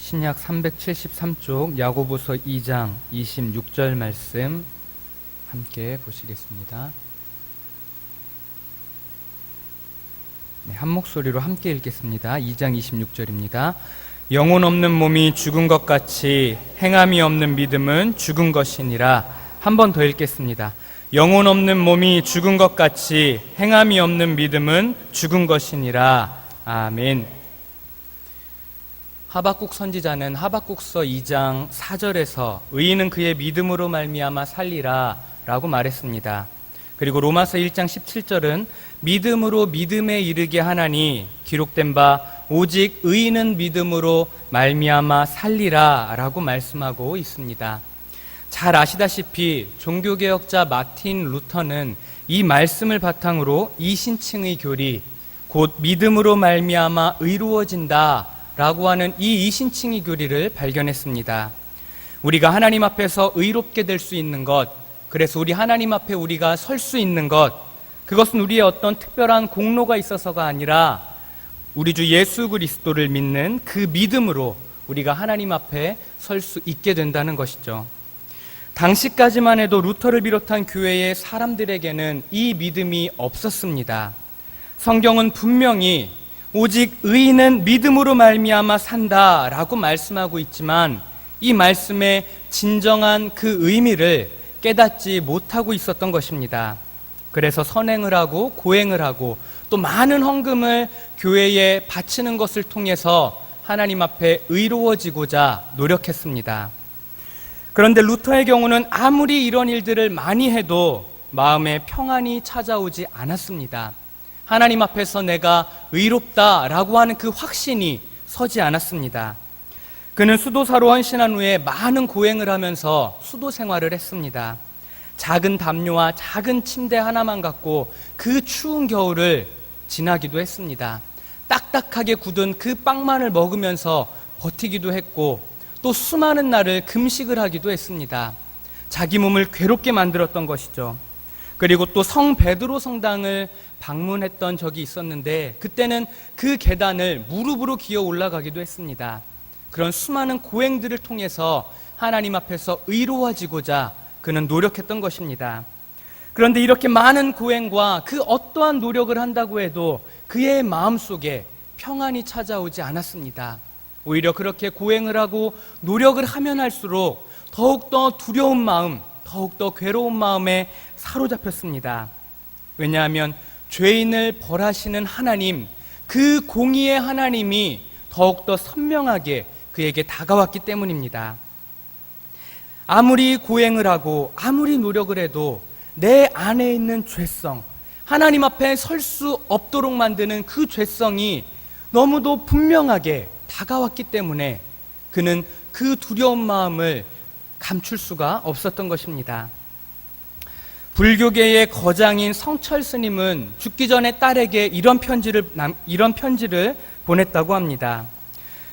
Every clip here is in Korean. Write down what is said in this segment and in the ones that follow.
신약 373쪽 야고보서 2장 26절 말씀 함께 보시겠습니다. 한 목소리로 함께 읽겠습니다. 2장 26절입니다. 영혼 없는 몸이 죽은 것 같이 행함이 없는 믿음은 죽은 것이니라. 한 번 더 읽겠습니다. 영혼 없는 몸이 죽은 것 같이 행함이 없는 믿음은 죽은 것이니라. 아멘. 하박국 선지자는 하박국서 2장 4절에서 의인은 그의 믿음으로 말미암아 살리라 라고 말했습니다. 그리고 로마서 1장 17절은 믿음으로 믿음에 이르게 하나니 기록된 바 오직 의인은 믿음으로 말미암아 살리라 라고 말씀하고 있습니다. 잘 아시다시피 종교개혁자 마틴 루터는 이 말씀을 바탕으로 이신층의 교리, 곧 믿음으로 말미암아 의로워진다 라고 하는 이 이신층의 교리를 발견했습니다. 우리가 하나님 앞에서 의롭게 될 수 있는 것, 그래서 우리 하나님 앞에 우리가 설 수 있는 것, 그것은 우리의 어떤 특별한 공로가 있어서가 아니라 우리 주 예수 그리스도를 믿는 그 믿음으로 우리가 하나님 앞에 설 수 있게 된다는 것이죠. 당시까지만 해도 루터를 비롯한 교회의 사람들에게는 이 믿음이 없었습니다. 성경은 분명히 오직 의인은 믿음으로 말미암아 산다라고 말씀하고 있지만 이 말씀의 진정한 그 의미를 깨닫지 못하고 있었던 것입니다. 그래서 선행을 하고 고행을 하고 또 많은 헌금을 교회에 바치는 것을 통해서 하나님 앞에 의로워지고자 노력했습니다. 그런데 루터의 경우는 아무리 이런 일들을 많이 해도 마음에 평안이 찾아오지 않았습니다. 하나님 앞에서 내가 의롭다라고 하는 그 확신이 서지 않았습니다. 그는 수도사로 헌신한 후에 많은 고행을 하면서 수도 생활을 했습니다. 작은 담요와 작은 침대 하나만 갖고 그 추운 겨울을 지나기도 했습니다. 딱딱하게 굳은 그 빵만을 먹으면서 버티기도 했고 또 수많은 날을 금식을 하기도 했습니다. 자기 몸을 괴롭게 만들었던 것이죠. 그리고 또 성 베드로 성당을 방문했던 적이 있었는데 그때는 그 계단을 무릎으로 기어 올라가기도 했습니다. 그런 수많은 고행들을 통해서 하나님 앞에서 의로워지고자 그는 노력했던 것입니다. 그런데 이렇게 많은 고행과 그 어떠한 노력을 한다고 해도 그의 마음속에 평안이 찾아오지 않았습니다. 오히려 그렇게 고행을 하고 노력을 하면 할수록 더욱더 두려운 마음, 더욱더 괴로운 마음에 사로잡혔습니다. 왜냐하면 죄인을 벌하시는 하나님, 그 공의의 하나님이 더욱더 선명하게 그에게 다가왔기 때문입니다. 아무리 고행을 하고 아무리 노력을 해도 내 안에 있는 죄성, 하나님 앞에 설 수 없도록 만드는 그 죄성이 너무도 분명하게 다가왔기 때문에 그는 그 두려운 마음을 감출 수가 없었던 것입니다. 불교계의 거장인 성철 스님은 죽기 전에 딸에게 이런 편지를 보냈다고 합니다.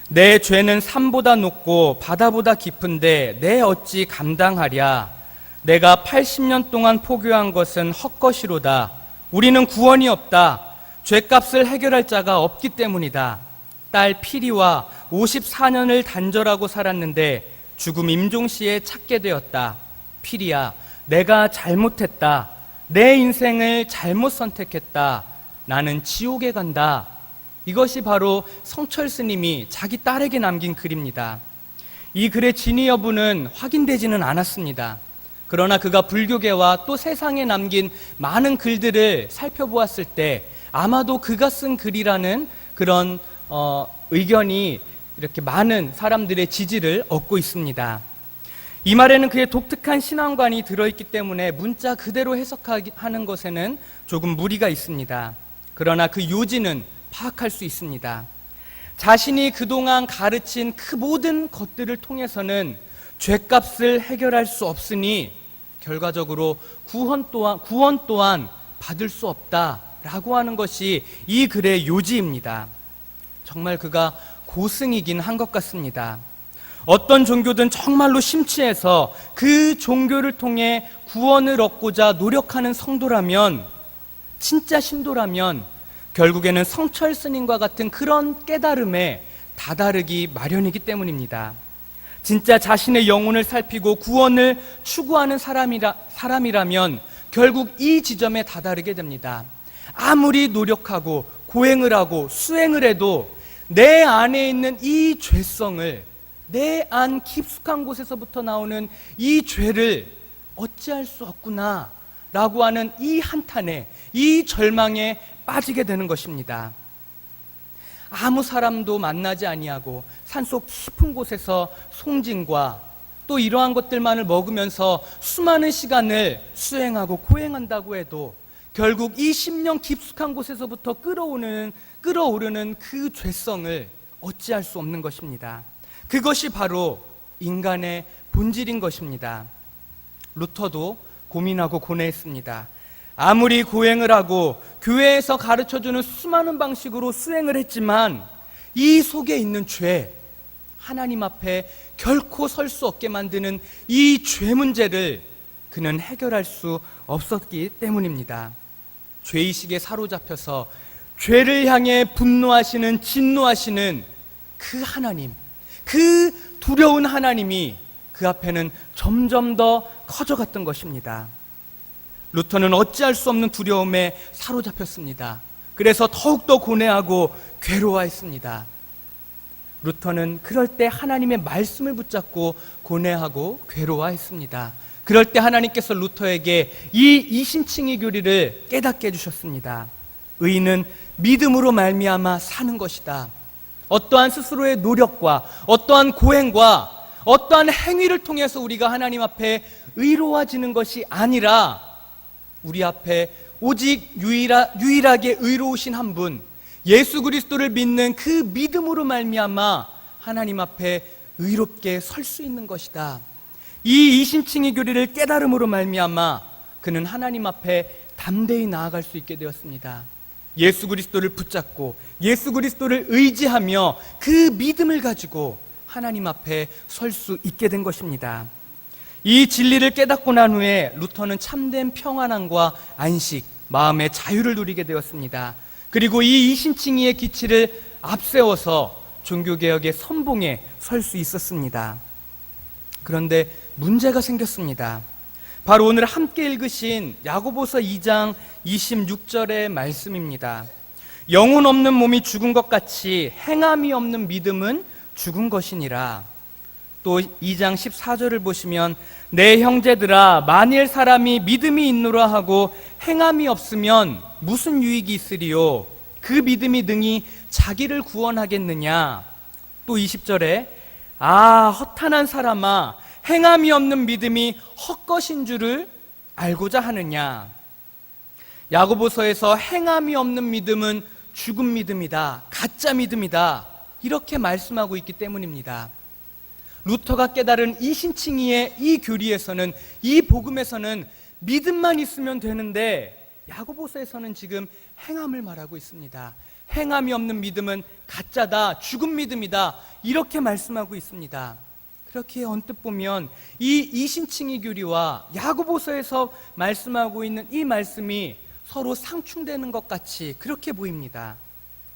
내 죄는 산보다 높고 바다보다 깊은데 내 어찌 감당하랴. 내가 80년 동안 포교한 것은 헛것이로다. 우리는 구원이 없다. 죄값을 해결할 자가 없기 때문이다. 딸 피리와 54년을 단절하고 살았는데 죽음 임종시에 찾게 되었다. 피리야, 내가 잘못했다. 내 인생을 잘못 선택했다. 나는 지옥에 간다. 이것이 바로 성철 스님이 자기 딸에게 남긴 글입니다. 이 글의 진위 여부는 확인되지는 않았습니다. 그러나 그가 불교계와 또 세상에 남긴 많은 글들을 살펴보았을 때 아마도 그가 쓴 글이라는 그런 의견이 이렇게 많은 사람들의 지지를 얻고 있습니다. 이 말에는 그의 독특한 신앙관이 들어있기 때문에 문자 그대로 해석하는 것에는 조금 무리가 있습니다. 그러나 그 요지는 파악할 수 있습니다. 자신이 그동안 가르친 그 모든 것들을 통해서는 죄값을 해결할 수 없으니 결과적으로 구원 또한 받을 수 없다라고 하는 것이 이 글의 요지입니다. 정말 그가 고승이긴 한 것 같습니다. 어떤 종교든 정말로 심취해서 그 종교를 통해 구원을 얻고자 노력하는 성도라면, 진짜 신도라면 결국에는 성철 스님과 같은 그런 깨달음에 다다르기 마련이기 때문입니다. 진짜 자신의 영혼을 살피고 구원을 추구하는 사람이라면 결국 이 지점에 다다르게 됩니다. 아무리 노력하고 고행을 하고 수행을 해도 내 안에 있는 이 죄성을, 내 안 깊숙한 곳에서부터 나오는 이 죄를 어찌할 수 없구나 라고 하는 이 한탄에, 이 절망에 빠지게 되는 것입니다. 아무 사람도 만나지 아니하고 산속 깊은 곳에서 송진과 또 이러한 것들만을 먹으면서 수많은 시간을 수행하고 고행한다고 해도 결국 이 심령 깊숙한 곳에서부터 끓어오르는 그 죄성을 어찌할 수 없는 것입니다. 그것이 바로 인간의 본질인 것입니다. 루터도 고민하고 고뇌했습니다. 아무리 고행을 하고 교회에서 가르쳐주는 수많은 방식으로 수행을 했지만 이 속에 있는 죄, 하나님 앞에 결코 설 수 없게 만드는 이 죄 문제를 그는 해결할 수 없었기 때문입니다. 죄의식에 사로잡혀서 죄를 향해 분노하시는, 진노하시는 그 하나님, 그 두려운 하나님이 그 앞에는 점점 더 커져갔던 것입니다. 루터는 어찌할 수 없는 두려움에 사로잡혔습니다. 그래서 더욱더 고뇌하고 괴로워했습니다. 루터는 그럴 때 하나님의 말씀을 붙잡고 고뇌하고 괴로워했습니다. 그럴 때 하나님께서 루터에게 이 이신칭의 교리를 깨닫게 해주셨습니다. 의인은 믿음으로 말미암아 사는 것이다. 어떠한 스스로의 노력과 어떠한 고행과 어떠한 행위를 통해서 우리가 하나님 앞에 의로워지는 것이 아니라 우리 앞에 오직 유일하게 의로우신 한 분, 예수 그리스도를 믿는 그 믿음으로 말미암아 하나님 앞에 의롭게 설 수 있는 것이다. 이 이신칭의 교리를 깨달음으로 말미암아 그는 하나님 앞에 담대히 나아갈 수 있게 되었습니다. 예수 그리스도를 붙잡고 예수 그리스도를 의지하며 그 믿음을 가지고 하나님 앞에 설 수 있게 된 것입니다. 이 진리를 깨닫고 난 후에 루터는 참된 평안함과 안식, 마음의 자유를 누리게 되었습니다. 그리고 이 이신칭의의 기치를 앞세워서 종교개혁의 선봉에 설 수 있었습니다. 그런데 문제가 생겼습니다. 바로 오늘 함께 읽으신 야고보서 2장 26절의 말씀입니다. 영혼 없는 몸이 죽은 것 같이 행함이 없는 믿음은 죽은 것이니라. 또 2장 14절을 보시면 내 형제들아 만일 사람이 믿음이 있노라 하고 행함이 없으면 무슨 유익이 있으리요? 그 믿음이 능히 자기를 구원하겠느냐? 또 20절에 허탄한 사람아 행함이 없는 믿음이 헛것인 줄을 알고자 하느냐? 야고보서에서 행함이 없는 믿음은 죽은 믿음이다, 가짜 믿음이다, 이렇게 말씀하고 있기 때문입니다. 루터가 깨달은 이 신칭의의 이 교리에서는, 이 복음에서는 믿음만 있으면 되는데 야고보서에서는 지금 행함을 말하고 있습니다. 행함이 없는 믿음은 가짜다, 죽은 믿음이다, 이렇게 말씀하고 있습니다. 그렇게 언뜻 보면 이 이신칭의 교리와 야고보서에서 말씀하고 있는 이 말씀이 서로 상충되는 것 같이 그렇게 보입니다.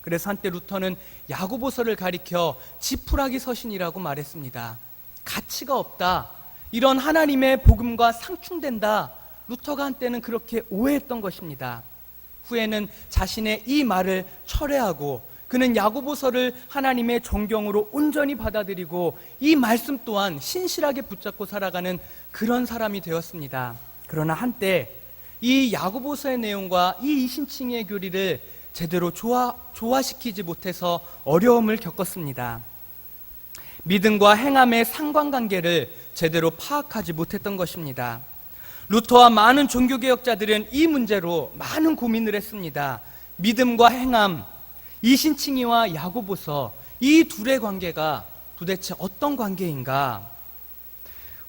그래서 한때 루터는 야고보서를 가리켜 지푸라기 서신이라고 말했습니다. 가치가 없다, 이런 하나님의 복음과 상충된다, 루터가 한때는 그렇게 오해했던 것입니다. 후에는 자신의 이 말을 철회하고 그는 야고보서를 하나님의 정경으로 온전히 받아들이고 이 말씀 또한 신실하게 붙잡고 살아가는 그런 사람이 되었습니다. 그러나 한때 이 야고보서의 내용과 이 이신칭의 교리를 제대로 조화시키지 못해서 어려움을 겪었습니다. 믿음과 행함의 상관관계를 제대로 파악하지 못했던 것입니다. 루터와 많은 종교개혁자들은 이 문제로 많은 고민을 했습니다. 믿음과 행함, 이신칭의와 야고보서, 이 둘의 관계가 도대체 어떤 관계인가?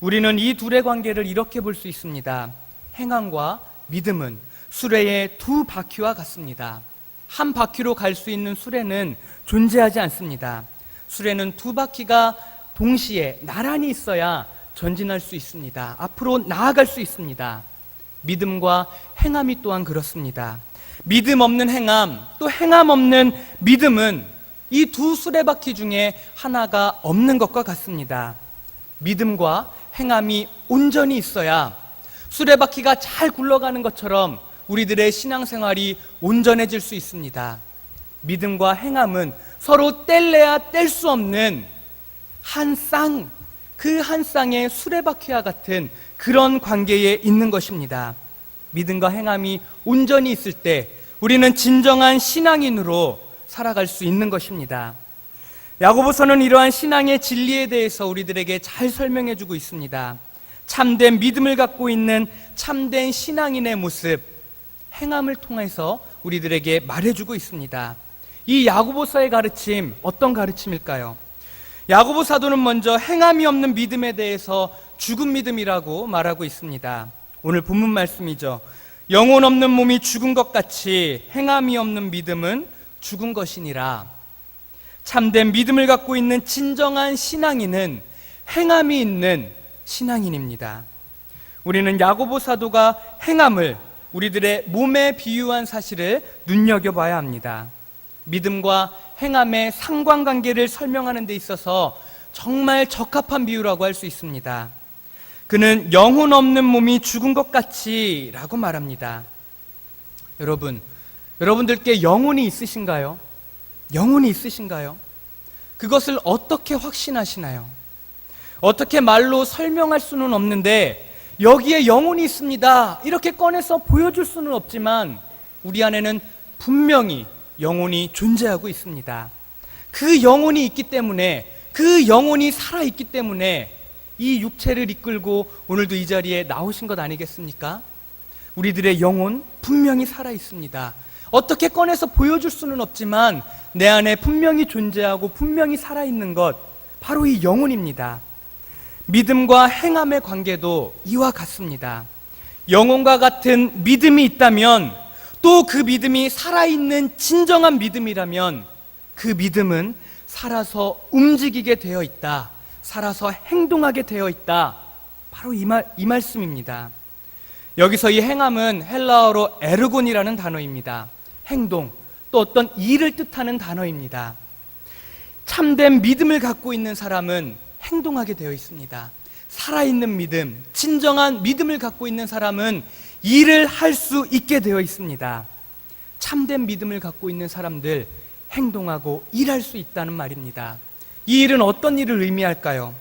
우리는 이 둘의 관계를 이렇게 볼 수 있습니다. 행함과 믿음은 수레의 두 바퀴와 같습니다. 한 바퀴로 갈 수 있는 수레는 존재하지 않습니다. 수레는 두 바퀴가 동시에 나란히 있어야 전진할 수 있습니다. 앞으로 나아갈 수 있습니다. 믿음과 행함이 또한 그렇습니다. 믿음 없는 행함, 또 행함 없는 믿음은 이 두 수레바퀴 중에 하나가 없는 것과 같습니다. 믿음과 행함이 온전히 있어야 수레바퀴가 잘 굴러가는 것처럼 우리들의 신앙생활이 온전해질 수 있습니다. 믿음과 행함은 서로 뗄래야 뗄 수 없는 한 쌍, 그 한 쌍의 수레바퀴와 같은 그런 관계에 있는 것입니다. 믿음과 행함이 온전히 있을 때 우리는 진정한 신앙인으로 살아갈 수 있는 것입니다. 야고보서는 이러한 신앙의 진리에 대해서 우리들에게 잘 설명해 주고 있습니다. 참된 믿음을 갖고 있는 참된 신앙인의 모습, 행함을 통해서 우리들에게 말해주고 있습니다. 이 야고보서의 가르침, 어떤 가르침일까요? 야고보 사도는 먼저 행함이 없는 믿음에 대해서 죽은 믿음이라고 말하고 있습니다. 오늘 본문 말씀이죠. 영혼 없는 몸이 죽은 것 같이 행함이 없는 믿음은 죽은 것이니라. 참된 믿음을 갖고 있는 진정한 신앙인은 행함이 있는 신앙인입니다. 우리는 야고보 사도가 행함을 우리들의 몸에 비유한 사실을 눈여겨봐야 합니다. 믿음과 행함의 상관관계를 설명하는 데 있어서 정말 적합한 비유라고 할 수 있습니다. 그는 영혼 없는 몸이 죽은 것 같이 라고 말합니다. 여러분들께 영혼이 있으신가요? 영혼이 있으신가요? 그것을 어떻게 확신하시나요? 어떻게 말로 설명할 수는 없는데 여기에 영혼이 있습니다, 이렇게 꺼내서 보여줄 수는 없지만 우리 안에는 분명히 영혼이 존재하고 있습니다. 그 영혼이 있기 때문에, 그 영혼이 살아있기 때문에 이 육체를 이끌고 오늘도 이 자리에 나오신 것 아니겠습니까? 우리들의 영혼 분명히 살아있습니다. 어떻게 꺼내서 보여줄 수는 없지만 내 안에 분명히 존재하고 분명히 살아있는 것, 바로 이 영혼입니다. 믿음과 행함의 관계도 이와 같습니다. 영혼과 같은 믿음이 있다면, 또 그 믿음이 살아있는 진정한 믿음이라면 그 믿음은 살아서 움직이게 되어 있다, 살아서 행동하게 되어 있다, 바로 이 말씀입니다. 여기서 이 행함은 헬라어로 에르곤이라는 단어입니다. 행동, 또 어떤 일을 뜻하는 단어입니다. 참된 믿음을 갖고 있는 사람은 행동하게 되어 있습니다. 살아있는 믿음, 진정한 믿음을 갖고 있는 사람은 일을 할 수 있게 되어 있습니다. 참된 믿음을 갖고 있는 사람들, 행동하고 일할 수 있다는 말입니다. 이 일은 어떤 일을 의미할까요?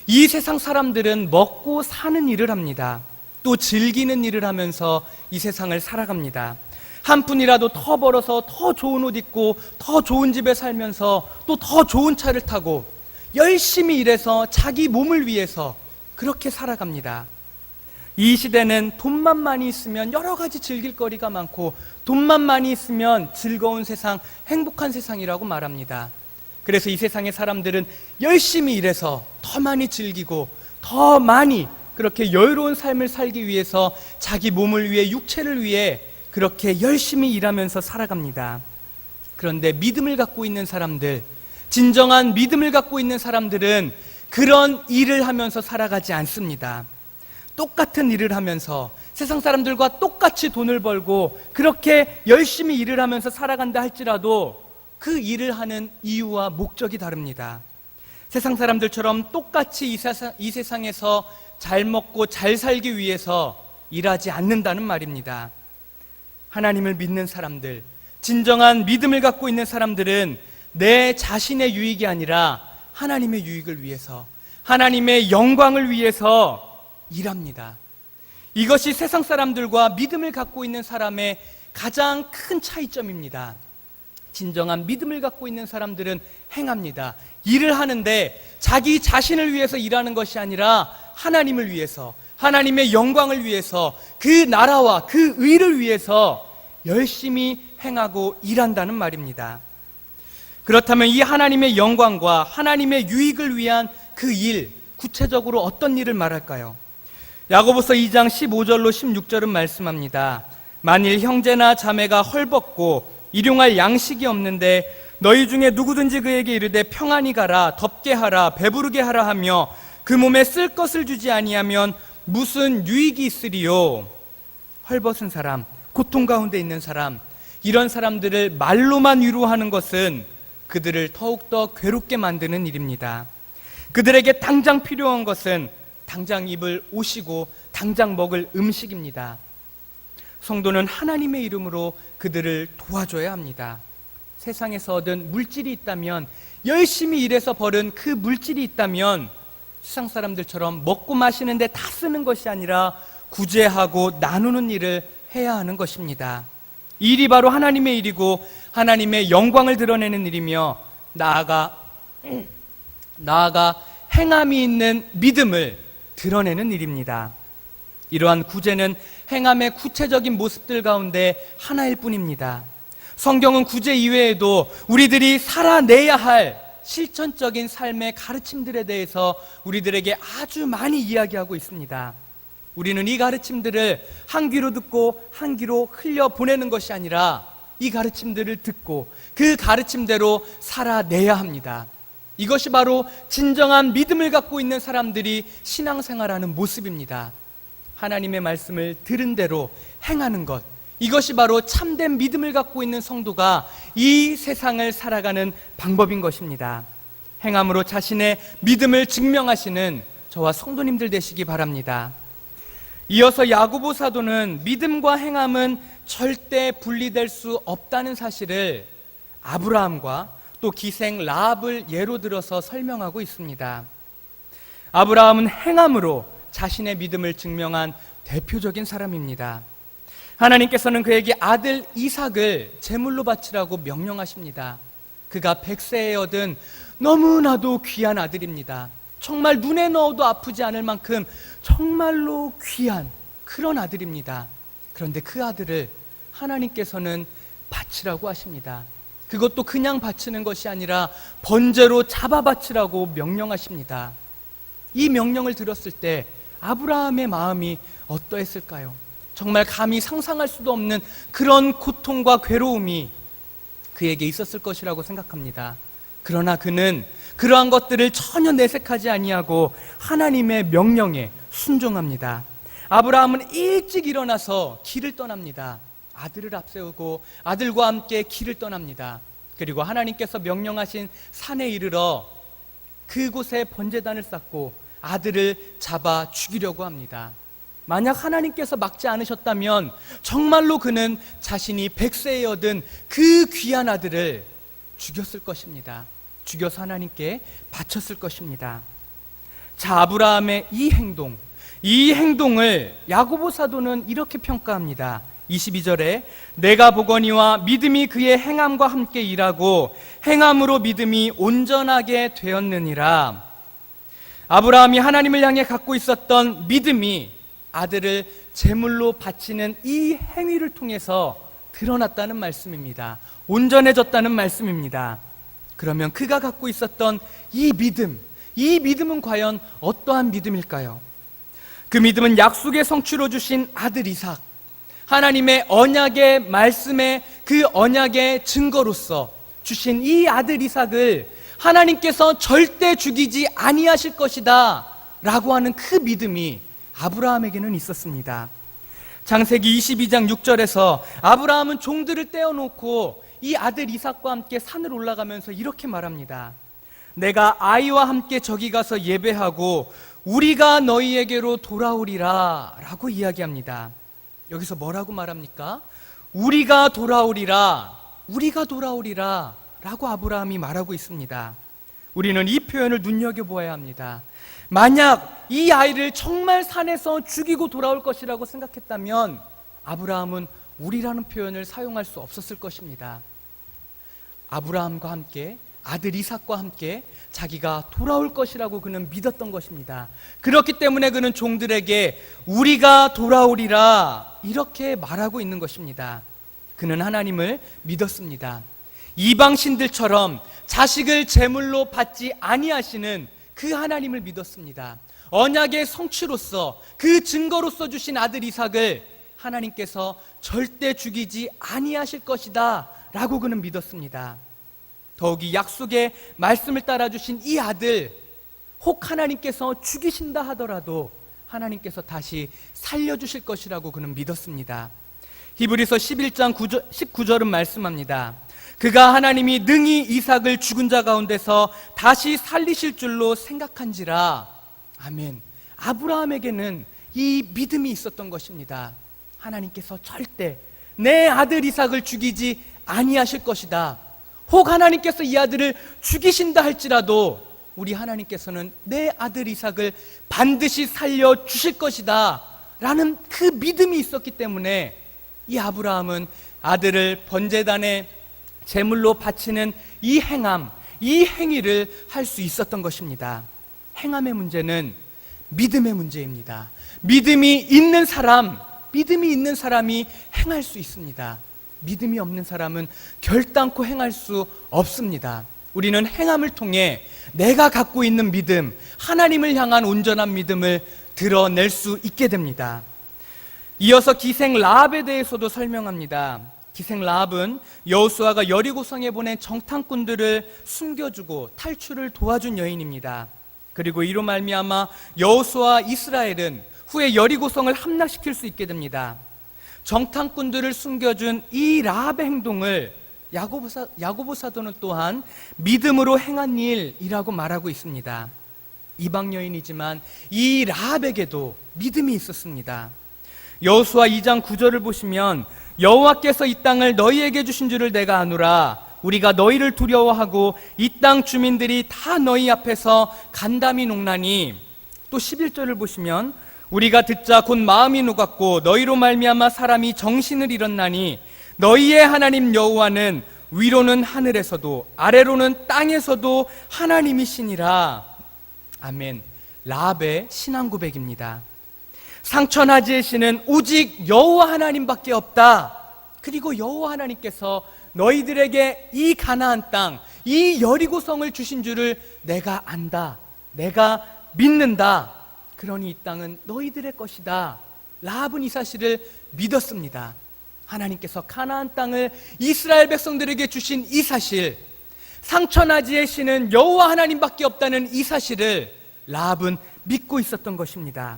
이 세상 사람들은 먹고 사는 일을 합니다. 또 즐기는 일을 하면서 이 세상을 살아갑니다. 한 푼이라도 더 벌어서 더 좋은 옷 입고 더 좋은 집에 살면서 또 더 좋은 차를 타고 열심히 일해서 자기 몸을 위해서 그렇게 살아갑니다. 이 시대는 돈만 많이 있으면 여러 가지 즐길 거리가 많고 돈만 많이 있으면 즐거운 세상, 행복한 세상이라고 말합니다. 그래서 이 세상의 사람들은 열심히 일해서 더 많이 즐기고 더 많이 그렇게 여유로운 삶을 살기 위해서 자기 몸을 위해, 육체를 위해 그렇게 열심히 일하면서 살아갑니다. 그런데 믿음을 갖고 있는 사람들, 진정한 믿음을 갖고 있는 사람들은 그런 일을 하면서 살아가지 않습니다. 똑같은 일을 하면서 세상 사람들과 똑같이 돈을 벌고 그렇게 열심히 일을 하면서 살아간다 할지라도 그 일을 하는 이유와 목적이 다릅니다. 세상 사람들처럼 똑같이 이 세상에서 잘 먹고 잘 살기 위해서 일하지 않는다는 말입니다. 하나님을 믿는 사람들, 진정한 믿음을 갖고 있는 사람들은 내 자신의 유익이 아니라 하나님의 유익을 위해서, 하나님의 영광을 위해서 일합니다. 이것이 세상 사람들과 믿음을 갖고 있는 사람의 가장 큰 차이점입니다. 진정한 믿음을 갖고 있는 사람들은 행합니다. 일을 하는데 자기 자신을 위해서 일하는 것이 아니라 하나님을 위해서, 하나님의 영광을 위해서, 그 나라와 그 의를 위해서 열심히 행하고 일한다는 말입니다. 그렇다면 이 하나님의 영광과 하나님의 유익을 위한 그 일, 구체적으로 어떤 일을 말할까요? 야고보서 2장 15절로 16절은 말씀합니다. 만일 형제나 자매가 헐벗고 일용할 양식이 없는데 너희 중에 누구든지 그에게 이르되 평안히 가라, 덥게 하라, 배부르게 하라 하며 그 몸에 쓸 것을 주지 아니하면 무슨 유익이 있으리요? 헐벗은 사람, 고통 가운데 있는 사람, 이런 사람들을 말로만 위로하는 것은 그들을 더욱더 괴롭게 만드는 일입니다. 그들에게 당장 필요한 것은 당장 입을 옷이고 당장 먹을 음식입니다. 성도는 하나님의 이름으로 그들을 도와줘야 합니다. 세상에서 얻은 물질이 있다면, 열심히 일해서 벌은 그 물질이 있다면 세상 사람들처럼 먹고 마시는데 다 쓰는 것이 아니라 구제하고 나누는 일을 해야 하는 것입니다. 이 일이 바로 하나님의 일이고 하나님의 영광을 드러내는 일이며, 나아가 행함이 있는 믿음을 드러내는 일입니다. 이러한 구제는 행함의 구체적인 모습들 가운데 하나일 뿐입니다. 성경은 구제 이외에도 우리들이 살아내야 할 실천적인 삶의 가르침들에 대해서 우리들에게 아주 많이 이야기하고 있습니다. 우리는 이 가르침들을 한 귀로 듣고 한 귀로 흘려보내는 것이 아니라 이 가르침들을 듣고 그 가르침대로 살아내야 합니다. 이것이 바로 진정한 믿음을 갖고 있는 사람들이 신앙생활하는 모습입니다. 하나님의 말씀을 들은 대로 행하는 것, 이것이 바로 참된 믿음을 갖고 있는 성도가 이 세상을 살아가는 방법인 것입니다. 행함으로 자신의 믿음을 증명하시는 저와 성도님들 되시기 바랍니다. 이어서 야고보 사도는 믿음과 행함은 절대 분리될 수 없다는 사실을 아브라함과 또 기생 라합을 예로 들어서 설명하고 있습니다. 아브라함은 행함으로 자신의 믿음을 증명한 대표적인 사람입니다. 하나님께서는 그에게 아들 이삭을 제물로 바치라고 명령하십니다. 그가 100세에 얻은 너무나도 귀한 아들입니다. 정말 눈에 넣어도 아프지 않을 만큼 정말로 귀한 그런 아들입니다. 그런데 그 아들을 하나님께서는 바치라고 하십니다. 그것도 그냥 바치는 것이 아니라 번제로 잡아 바치라고 명령하십니다. 이 명령을 들었을 때 아브라함의 마음이 어떠했을까요? 정말 감히 상상할 수도 없는 그런 고통과 괴로움이 그에게 있었을 것이라고 생각합니다. 그러나 그는 그러한 것들을 전혀 내색하지 아니하고 하나님의 명령에 순종합니다. 아브라함은 일찍 일어나서 길을 떠납니다. 아들을 앞세우고 아들과 함께 길을 떠납니다. 그리고 하나님께서 명령하신 산에 이르러 그곳에 번제단을 쌓고 아들을 잡아 죽이려고 합니다. 만약 하나님께서 막지 않으셨다면 정말로 그는 자신이 100세에 얻은 그 귀한 아들을 죽였을 것입니다. 죽여서 하나님께 바쳤을 것입니다. 자, 아브라함의 이 행동을 야고보 사도는 이렇게 평가합니다. 22절에 내가 보거니와 믿음이 그의 행함과 함께 일하고 행함으로 믿음이 온전하게 되었느니라. 아브라함이 하나님을 향해 갖고 있었던 믿음이 아들을 제물로 바치는 이 행위를 통해서 드러났다는 말씀입니다. 온전해졌다는 말씀입니다. 그러면 그가 갖고 있었던 이 믿음은 과연 어떠한 믿음일까요? 그 믿음은 약속의 성취로 주신 아들 이삭, 하나님의 언약의 말씀의 그 언약의 증거로서 주신 이 아들 이삭을 하나님께서 절대 죽이지 아니하실 것이다 라고 하는 그 믿음이 아브라함에게는 있었습니다. 창세기 22장 6절에서 아브라함은 종들을 떼어놓고 이 아들 이삭과 함께 산을 올라가면서 이렇게 말합니다. 내가 아이와 함께 저기 가서 예배하고 우리가 너희에게로 돌아오리라 라고 이야기합니다. 여기서 뭐라고 말합니까? 우리가 돌아오리라 라고 아브라함이 말하고 있습니다. 우리는 이 표현을 눈여겨보아야 합니다. 만약 이 아이를 정말 산에서 죽이고 돌아올 것이라고 생각했다면 아브라함은 우리라는 표현을 사용할 수 없었을 것입니다. 아브라함과 함께 아들 이삭과 함께 자기가 돌아올 것이라고 그는 믿었던 것입니다. 그렇기 때문에 그는 종들에게 우리가 돌아오리라 이렇게 말하고 있는 것입니다. 그는 하나님을 믿었습니다. 이방신들처럼 자식을 제물로 받지 아니하시는 그 하나님을 믿었습니다. 언약의 성취로서 그 증거로서 주신 아들 이삭을 하나님께서 절대 죽이지 아니하실 것이다 라고 그는 믿었습니다. 더욱이 약속의 말씀을 따라 주신 이 아들, 혹 하나님께서 죽이신다 하더라도 하나님께서 다시 살려주실 것이라고 그는 믿었습니다. 히브리서 11장 19절은 말씀합니다. 그가 하나님이 능히 이삭을 죽은 자 가운데서 다시 살리실 줄로 생각한지라. 아멘. 아브라함에게는 이 믿음이 있었던 것입니다. 하나님께서 절대 내 아들 이삭을 죽이지 아니하실 것이다. 혹 하나님께서 이 아들을 죽이신다 할지라도 우리 하나님께서는 내 아들 이삭을 반드시 살려주실 것이다 라는 그 믿음이 있었기 때문에 이 아브라함은 아들을 번제단에 제물로 바치는 이 행함, 이 행위를 할 수 있었던 것입니다. 행함의 문제는 믿음의 문제입니다. 믿음이 있는 사람이 행할 수 있습니다. 믿음이 없는 사람은 결단코 행할 수 없습니다. 우리는 행함을 통해 내가 갖고 있는 믿음, 하나님을 향한 온전한 믿음을 드러낼 수 있게 됩니다. 이어서 기생 라합에 대해서도 설명합니다. 기생 라합은 여호수아가 여리고성에 보낸 정탐꾼들을 숨겨주고 탈출을 도와준 여인입니다. 그리고 이로 말미암아 여호수아와 이스라엘은 후에 여리고성을 함락시킬 수 있게 됩니다. 정탐꾼들을 숨겨준 이 라합의 행동을 야고보 사도는 또한 믿음으로 행한 일이라고 말하고 있습니다. 이방 여인이지만 이 라합에게도 믿음이 있었습니다. 여호수아 2장 9절을 보시면 여호와께서 이 땅을 너희에게 주신 줄을 내가 아노라. 우리가 너희를 두려워하고 이 땅 주민들이 다 너희 앞에서 간담이 녹나니. 또 11절을 보시면 우리가 듣자 곧 마음이 녹았고 너희로 말미암아 사람이 정신을 잃었나니 너희의 하나님 여호와는 위로는 하늘에서도 아래로는 땅에서도 하나님이시니라. 아멘. 라합의 신앙 고백입니다. 상천하지의 신은 오직 여호와 하나님밖에 없다. 그리고 여호와 하나님께서 너희들에게 이 가나안 땅, 이 여리고성을 주신 줄을 내가 안다. 내가 믿는다. 그러니 이 땅은 너희들의 것이다. 라합은 이 사실을 믿었습니다. 하나님께서 가나안 땅을 이스라엘 백성들에게 주신 이 사실, 상천하지의 신은 여호와 하나님밖에 없다는 이 사실을 라합은 믿고 있었던 것입니다.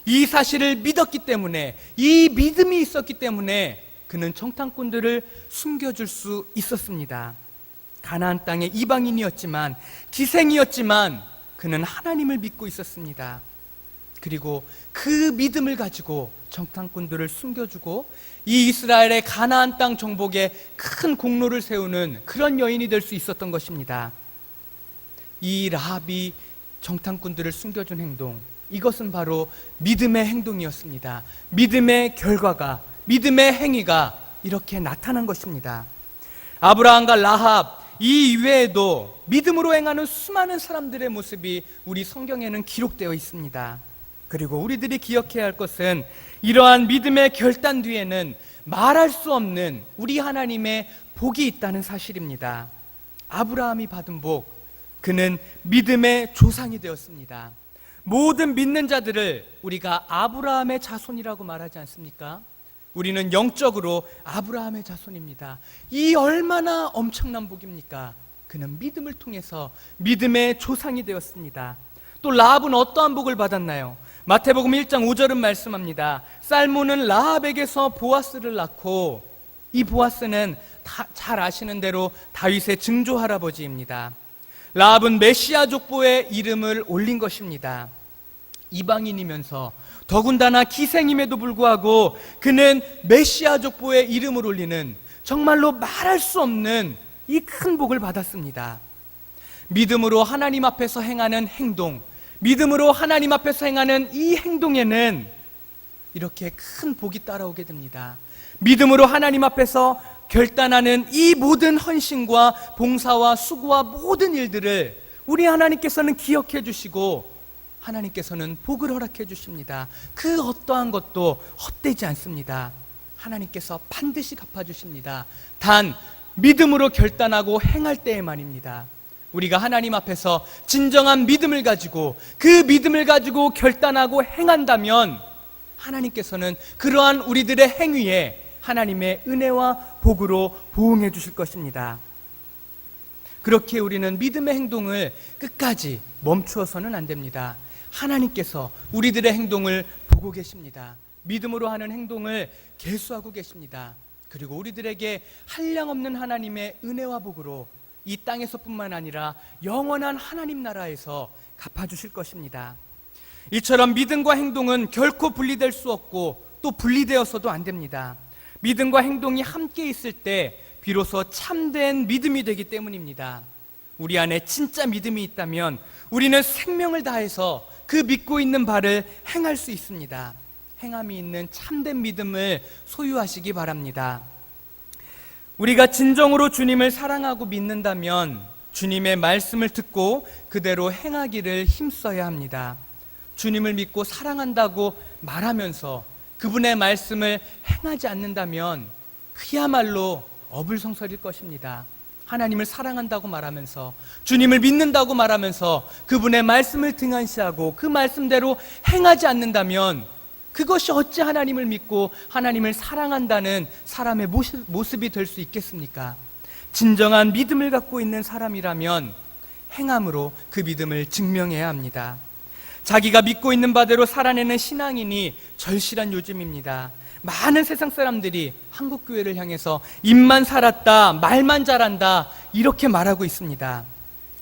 이 사실을 믿었기 때문에, 이 믿음이 있었기 때문에 그는 정탐꾼들을 숨겨줄 수 있었습니다. 가나안 땅의 이방인이었지만, 기생이었지만 그는 하나님을 믿고 있었습니다. 그리고 그 믿음을 가지고 정탐꾼들을 숨겨주고 이 이스라엘의 가나안 땅 정복에 큰 공로를 세우는 그런 여인이 될 수 있었던 것입니다. 이 라합이 정탐꾼들을 숨겨준 행동, 이것은 바로 믿음의 행동이었습니다. 믿음의 결과가, 믿음의 행위가 이렇게 나타난 것입니다. 아브라함과 라합 이 이외에도 믿음으로 행하는 수많은 사람들의 모습이 우리 성경에는 기록되어 있습니다. 그리고 우리들이 기억해야 할 것은 이러한 믿음의 결단 뒤에는 말할 수 없는 우리 하나님의 복이 있다는 사실입니다. 아브라함이 받은 복, 그는 믿음의 조상이 되었습니다. 모든 믿는 자들을 우리가 아브라함의 자손이라고 말하지 않습니까? 우리는 영적으로 아브라함의 자손입니다. 이 얼마나 엄청난 복입니까? 그는 믿음을 통해서 믿음의 조상이 되었습니다. 또 라합은 어떠한 복을 받았나요? 마태복음 1장 5절은 말씀합니다. 살몬은 라합에게서 보아스를 낳고, 이 보아스는 잘 아시는 대로 다윗의 증조 할아버지입니다. 라합은 메시아 족보에 이름을 올린 것입니다. 이방인이면서 더군다나 기생임에도 불구하고 그는 메시아 족보에 이름을 올리는 정말로 말할 수 없는 이 큰 복을 받았습니다. 믿음으로 하나님 앞에서 행하는 행동, 믿음으로 하나님 앞에서 행하는 이 행동에는 이렇게 큰 복이 따라오게 됩니다. 믿음으로 하나님 앞에서 결단하는 이 모든 헌신과 봉사와 수고와 모든 일들을 우리 하나님께서는 기억해 주시고 하나님께서는 복을 허락해 주십니다. 그 어떠한 것도 헛되지 않습니다. 하나님께서 반드시 갚아주십니다. 단 믿음으로 결단하고 행할 때에만입니다. 우리가 하나님 앞에서 진정한 믿음을 가지고 그 믿음을 가지고 결단하고 행한다면 하나님께서는 그러한 우리들의 행위에 하나님의 은혜와 복으로 보응해 주실 것입니다. 그렇게 우리는 믿음의 행동을 끝까지 멈추어서는 안 됩니다. 하나님께서 우리들의 행동을 보고 계십니다. 믿음으로 하는 행동을 계수하고 계십니다. 그리고 우리들에게 한량없는 하나님의 은혜와 복으로 이 땅에서뿐만 아니라 영원한 하나님 나라에서 갚아주실 것입니다. 이처럼 믿음과 행동은 결코 분리될 수 없고 또 분리되어서도 안 됩니다. 믿음과 행동이 함께 있을 때 비로소 참된 믿음이 되기 때문입니다. 우리 안에 진짜 믿음이 있다면 우리는 생명을 다해서 그 믿고 있는 바를 행할 수 있습니다. 행함이 있는 참된 믿음을 소유하시기 바랍니다. 우리가 진정으로 주님을 사랑하고 믿는다면 주님의 말씀을 듣고 그대로 행하기를 힘써야 합니다. 주님을 믿고 사랑한다고 말하면서 그분의 말씀을 행하지 않는다면 그야말로 어불성설일 것입니다. 하나님을 사랑한다고 말하면서 주님을 믿는다고 말하면서 그분의 말씀을 등한시하고 그 말씀대로 행하지 않는다면 그것이 어찌 하나님을 믿고 하나님을 사랑한다는 사람의 모습이 될 수 있겠습니까? 진정한 믿음을 갖고 있는 사람이라면 행함으로 그 믿음을 증명해야 합니다. 자기가 믿고 있는 바대로 살아내는 신앙인이 절실한 요즘입니다. 많은 세상 사람들이 한국교회를 향해서 입만 살았다, 말만 잘한다 이렇게 말하고 있습니다.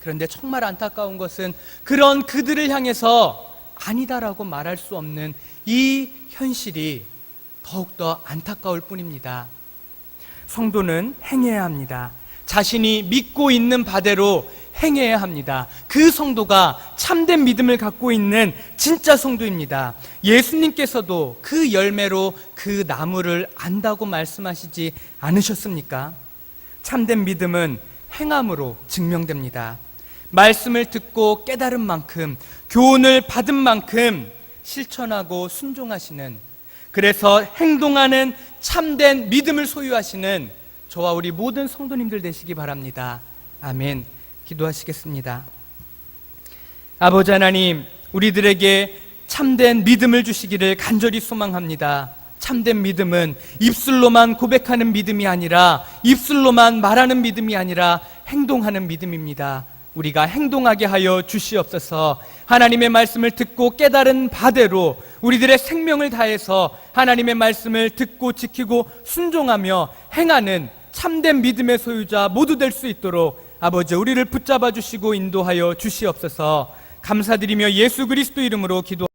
그런데 정말 안타까운 것은 그런 그들을 향해서 아니다라고 말할 수 없는 이 현실이 더욱더 안타까울 뿐입니다. 성도는 행해야 합니다. 자신이 믿고 있는 바대로 행해야 합니다. 그 성도가 참된 믿음을 갖고 있는 진짜 성도입니다. 예수님께서도 그 열매로 그 나무를 안다고 말씀하시지 않으셨습니까? 참된 믿음은 행함으로 증명됩니다. 말씀을 듣고 깨달은 만큼, 교훈을 받은 만큼 실천하고 순종하시는, 그래서 행동하는 참된 믿음을 소유하시는 저와 우리 모든 성도님들 되시기 바랍니다. 아멘. 기도하시겠습니다. 아버지 하나님, 우리들에게 참된 믿음을 주시기를 간절히 소망합니다. 참된 믿음은 입술로만 고백하는 믿음이 아니라, 입술로만 말하는 믿음이 아니라 행동하는 믿음입니다. 우리가 행동하게 하여 주시옵소서. 하나님의 말씀을 듣고 깨달은 바대로 우리들의 생명을 다해서 하나님의 말씀을 듣고 지키고 순종하며 행하는 참된 믿음의 소유자 모두 될 수 있도록 아버지 우리를 붙잡아 주시고 인도하여 주시옵소서. 감사드리며 예수 그리스도 이름으로 기도